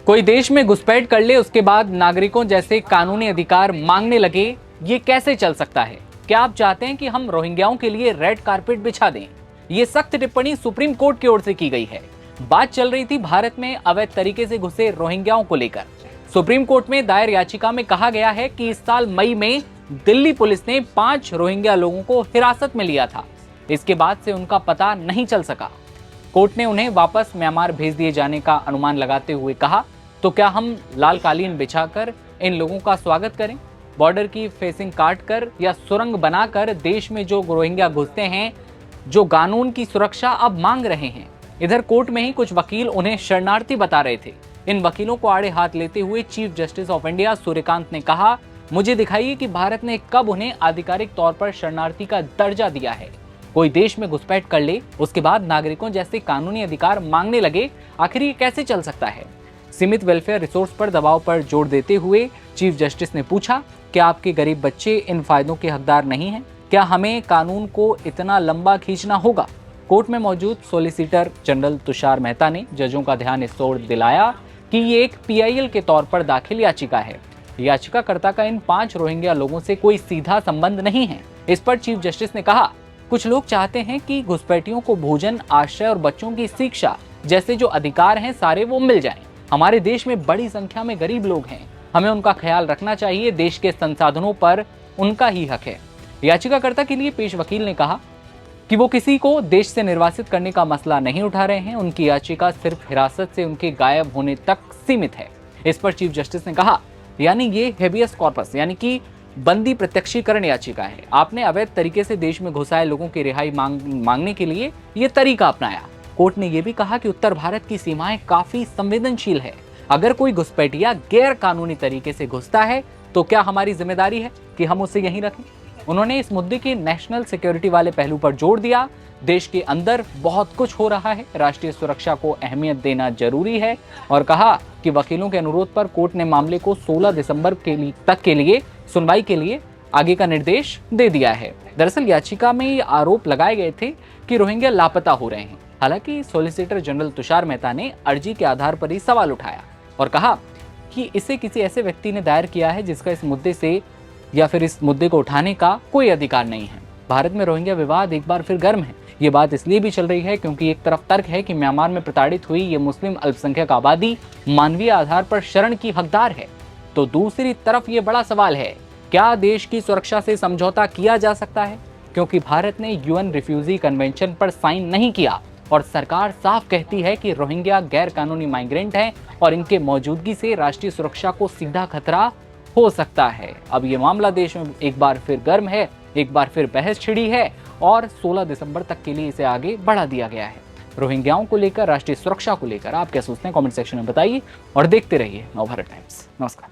कोई देश में घुसपैठ कर ले उसके बाद नागरिकों जैसे कानूनी अधिकार मांगने लगे, ये कैसे चल सकता है? क्या आप चाहते हैं कि हम रोहिंग्याओं के लिए रेड कारपेट बिछा दें? ये सख्त टिप्पणी सुप्रीम कोर्ट की ओर से की गई है। बात चल रही थी भारत में अवैध तरीके से घुसे रोहिंग्याओं को लेकर। सुप्रीम कोर्ट में दायर याचिका में कहा गया है कि इस साल मई में दिल्ली पुलिस ने 5 रोहिंग्या लोगों को हिरासत में लिया था। इसके बाद से उनका पता नहीं चल सका। कोर्ट ने उन्हें वापस म्यांमार भेज दिए जाने का अनुमान लगाते हुए कहा, तो क्या हम लाल कालीन बिछाकर इन लोगों का स्वागत करें? बॉर्डर की फेसिंग काट कर या सुरंग बनाकर देश में जो रोहिंग्या घुसते हैं, जो कानून की सुरक्षा अब मांग रहे हैं। इधर कोर्ट में ही कुछ वकील उन्हें शरणार्थी बता रहे थे। इन वकीलों को आड़े हाथ लेते हुए chief justice of India Suryakant ने कहा, मुझे दिखाइए कि भारत ने कब उन्हें आधिकारिक तौर पर शरणार्थी का दर्जा दिया है। कोई देश में घुसपैठ कर ले उसके बाद नागरिकों जैसे कानूनी अधिकार मांगने लगे, आखिर ये कैसे चल सकता है? सीमित वेलफेयर रिसोर्स पर दबाव पर जोर देते हुए चीफ जस्टिस ने पूछा, क्या आपके गरीब बच्चे इन फायदों के हकदार नहीं हैं? क्या हमें कानून को इतना लंबा खींचना होगा? कोर्ट में मौजूद सॉलिसिटर जनरल तुषार मेहता ने जजों का ध्यान इस ओर दिलाया कि ये एक पीआईएल के तौर पर दाखिल याचिका है। याचिकाकर्ता का इन 5 रोहिंग्या लोगों से कोई सीधा संबंध नहीं है। इस पर चीफ जस्टिस ने कहा, कुछ लोग चाहते हैं कि घुसपैठियों को भोजन, आश्रय और बच्चों की शिक्षा जैसे जो अधिकार हैं सारे वो मिल जाएं। हमारे देश में बड़ी संख्या में गरीब लोग हैं, हमें उनका ख्याल रखना चाहिए। देश के संसाधनों पर उनका ही हक है। याचिकाकर्ता के लिए पेश वकील ने कहा कि वो किसी को देश से निर्वासित करने का मसला नहीं उठा रहे हैं। उनकी याचिका सिर्फ हिरासत से उनके गायब होने तक सीमित है। इस पर चीफ जस्टिस ने कहा, यानी ये हेबियस कॉर्पस यानी कि बंदी प्रत्यक्षीकरण याचिका है। आपने अवैध तरीके से देश में घुसाए लोगों की रिहाई मांगने के लिए ये तरीका अपनाया। कोर्ट ने यह भी कहा कि उत्तर भारत की सीमाएं काफी संवेदनशील है। अगर कोई घुसपैठिया गैर कानूनी तरीके से घुसता है तो क्या हमारी जिम्मेदारी है कि हम उसे यहीं रखें? उन्होंने इस मुद्दे के नेशनल सिक्योरिटी वाले पहलू पर जोर दिया। देश के अंदर बहुत कुछ हो रहा है, राष्ट्रीय सुरक्षा को अहमियत देना जरूरी है, और कहा कि वकीलों के अनुरोध पर कोर्ट ने मामले को 16 दिसंबर तक के लिए सुनवाई के लिए आगे का निर्देश दे दिया है। दरअसल याचिका में ये आरोप लगाए गए थे कि रोहिंग्या लापता हो रहे हैं। हालांकि सॉलिसिटर जनरल तुषार मेहता ने अर्जी के आधार पर ही सवाल उठाया और कहा कि इसे किसी ऐसे व्यक्ति ने दायर किया है जिसका इस मुद्दे से या फिर इस मुद्दे को उठाने का कोई अधिकार नहीं है। भारत में रोहिंग्या विवाद एक बार फिर गर्म है। ये बात इसलिए भी चल रही है क्योंकि एक तरफ तर्क है कि म्यांमार में प्रताड़ित हुई ये मुस्लिम अल्पसंख्यक आबादी मानवीय आधार पर शरण की हकदार है, तो दूसरी तरफ ये बड़ा सवाल है, क्या देश की सुरक्षा से समझौता किया जा सकता है? क्योंकि भारत ने यूएन रिफ्यूजी कन्वेंशन पर साइन नहीं किया और सरकार साफ कहती है कि रोहिंग्या गैर कानूनी माइग्रेंट हैं और इनके मौजूदगी से राष्ट्रीय सुरक्षा को सीधा खतरा हो सकता है। अब ये मामला देश में एक बार फिर गर्म है, एक बार फिर बहस छिड़ी है और 16 दिसंबर तक के लिए इसे आगे बढ़ा दिया गया है। रोहिंग्याओं को लेकर, राष्ट्रीय सुरक्षा को लेकर आप क्या सोचते हैं? कमेंट सेक्शन में बताइए और देखते रहिए नवभारत टाइम्स। नमस्कार।